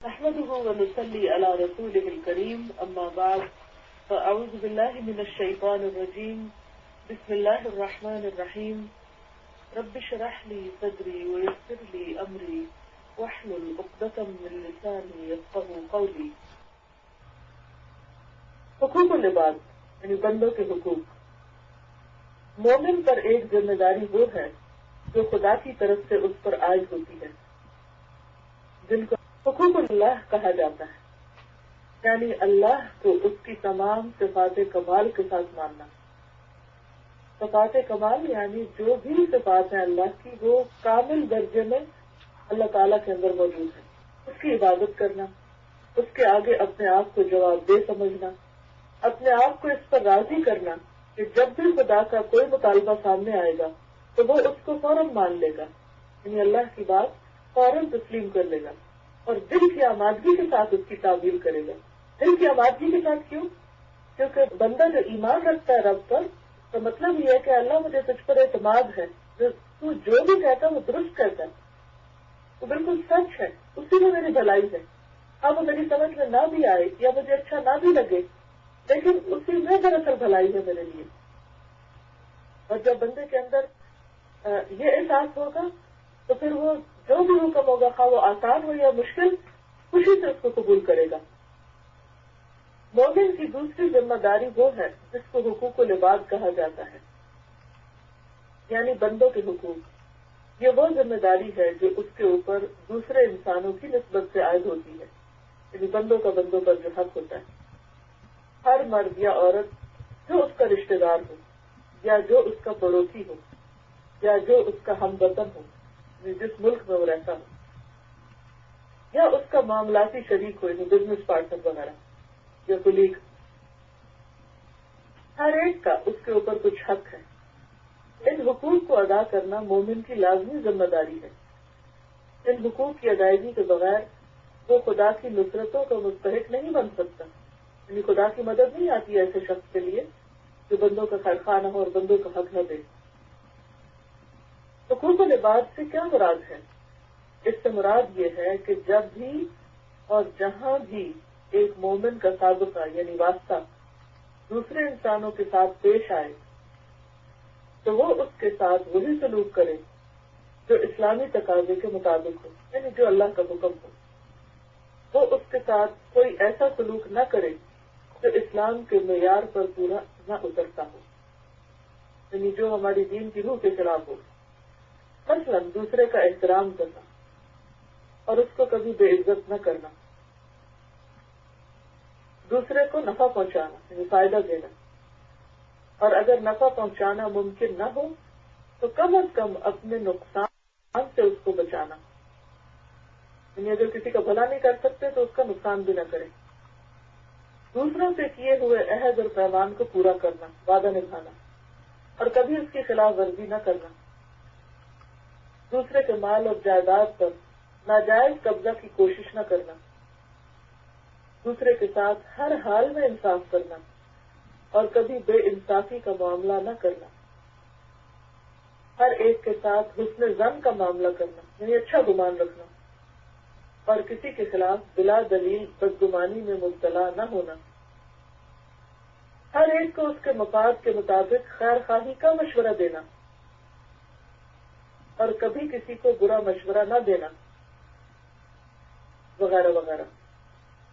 نحمده ونصلي على رسوله الكريم أما بعد فأعوذ بالله من الشيطان الرجيم بسم الله الرحمن الرحيم رب اشرح لي صدري ويسر لي أمري واحلل عقدة من لساني يفقهوا قولي. حقوق العباد یعنی بندوں کے حقوق. مومن پر ایک ذمہ داری وہ ہے جو خدا کی طرف سے اس پر عائد ہوتی ہے، جن کو حقوق اللہ کہا جاتا ہے، یعنی اللہ کو اس کی تمام صفات کمال کے ساتھ ماننا. صفات کمال یعنی جو بھی صفات ہیں اللہ کی وہ کامل درجے میں اللہ تعالیٰ کے اندر موجود ہے. اس کی عبادت کرنا، اس کے آگے اپنے آپ کو جواب دہ سمجھنا، اپنے آپ کو اس پر راضی کرنا کہ جب بھی خدا کا کوئی مطالبہ سامنے آئے گا تو وہ اس کو فوراً مان لے گا، یعنی اللہ کی بات فوراً تسلیم کر لے گا اور دل کی آمادگی کے ساتھ اس کی تعمیل کرے گا. دل کی آمادگی کے ساتھ کیوں؟ کیونکہ بندہ جو ایمان رکھتا ہے رب پر تو مطلب یہ ہے کہ اللہ مجھے تجھ پر اعتماد ہے، تو جو بھی کہتا ہے وہ درست کہتا ہے، وہ بالکل سچ ہے، اسی میں میری بھلائی ہے. اب وہ میری سمجھ میں نہ بھی آئے یا مجھے اچھا نہ بھی لگے لیکن اسی میں دراصل بھلائی ہے میرے لیے. اور جب بندے کے اندر یہ احساس ہوگا تو پھر وہ جو بھی حکم ہوگا خواہ وہ آسان ہو یا مشکل خوشی سے اس کو قبول کرے گا. مومن کی دوسری ذمہ داری وہ ہے جس کو حقوق العباد کہا جاتا ہے، یعنی بندوں کے حقوق. یہ وہ ذمہ داری ہے جو اس کے اوپر دوسرے انسانوں کی نسبت سے عائد ہوتی ہے، یعنی بندوں کا بندوں پر جو حق ہوتا ہے. ہر مرد یا عورت جو اس کا رشتہ دار ہو یا جو اس کا پڑوسی ہو یا جو اس کا ہم وطن ہو، جس ملک میں وہ رہتا ہو، یا اس کا معاملاتی شریک ہو یعنی بزنس پارٹنر وغیرہ یا کولیگ، ہر ایک کا اس کے اوپر کچھ حق ہے. ان حقوق کو ادا کرنا مومن کی لازمی ذمہ داری ہے. ان حقوق کی ادائیگی کے بغیر وہ خدا کی نصرتوں کا مستحق نہیں بن سکتا، یعنی خدا کی مدد نہیں آتی ایسے شخص کے لیے جو بندوں کا خیر خواہ نہ ہو اور بندوں کا حق نہ دے. حقوق العباد سے کیا مراد ہے؟ اس سے مراد یہ ہے کہ جب بھی اور جہاں بھی ایک مومن کا سابقہ یعنی واسطہ دوسرے انسانوں کے ساتھ پیش آئے تو وہ اس کے ساتھ وہی سلوک کرے جو اسلامی تقاضے کے مطابق ہو، یعنی جو اللہ کا حکم ہو. وہ اس کے ساتھ کوئی ایسا سلوک نہ کرے جو اسلام کے معیار پر پورا نہ اترتا ہو، یعنی جو ہماری دین کی روح کے خلاف ہو. مثلا دوسرے کا احترام کرنا اور اس کو کبھی بے عزت نہ کرنا، دوسرے کو نفع پہنچانا یعنی فائدہ دینا، اور اگر نفع پہنچانا ممکن نہ ہو تو کم از کم اپنے نقصان سے اس کو بچانا، یعنی اگر کسی کا بھلا نہیں کر سکتے تو اس کا نقصان بھی نہ کرے. دوسروں سے کیے ہوئے عہد اور پیمان کو پورا کرنا، وعدہ نبھانا، اور کبھی اس کی خلاف ورزی نہ کرنا. دوسرے کے مال اور جائیداد پر ناجائز قبضہ کی کوشش نہ کرنا. دوسرے کے ساتھ ہر حال میں انصاف کرنا اور کبھی بے انصافی کا معاملہ نہ کرنا. ہر ایک کے ساتھ حسن ظن کا معاملہ کرنا یعنی اچھا گمان رکھنا اور کسی کے خلاف بلا دلیل بدگمانی میں مبتلا نہ ہونا. ہر ایک کو اس کے مفاد کے مطابق خیر خواہی کا مشورہ دینا اور کبھی کسی کو برا مشورہ نہ دینا وغیرہ وغیرہ.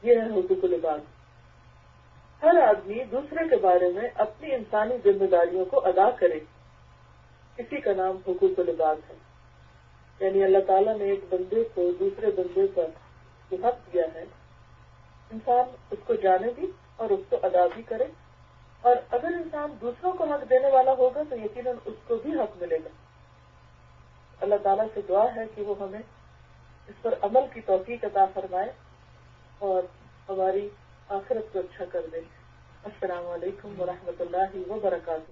یہ ہے حقوق العباد. ہر آدمی دوسرے کے بارے میں اپنی انسانی ذمہ داریوں کو ادا کرے، اسی کا نام حقوق العباد ہے. یعنی اللہ تعالیٰ نے ایک بندے کو دوسرے بندے پر جو حق دیا ہے انسان اس کو جانے بھی اور اس کو ادا بھی کرے. اور اگر انسان دوسروں کو حق دینے والا ہوگا تو یقیناً اس کو بھی حق ملے گا. اللہ تعالیٰ سے دعا ہے کہ وہ ہمیں اس پر عمل کی توفیق عطا فرمائے اور ہماری آخرت کو اچھا کر دے. السلام علیکم ورحمۃ اللہ وبرکاتہ.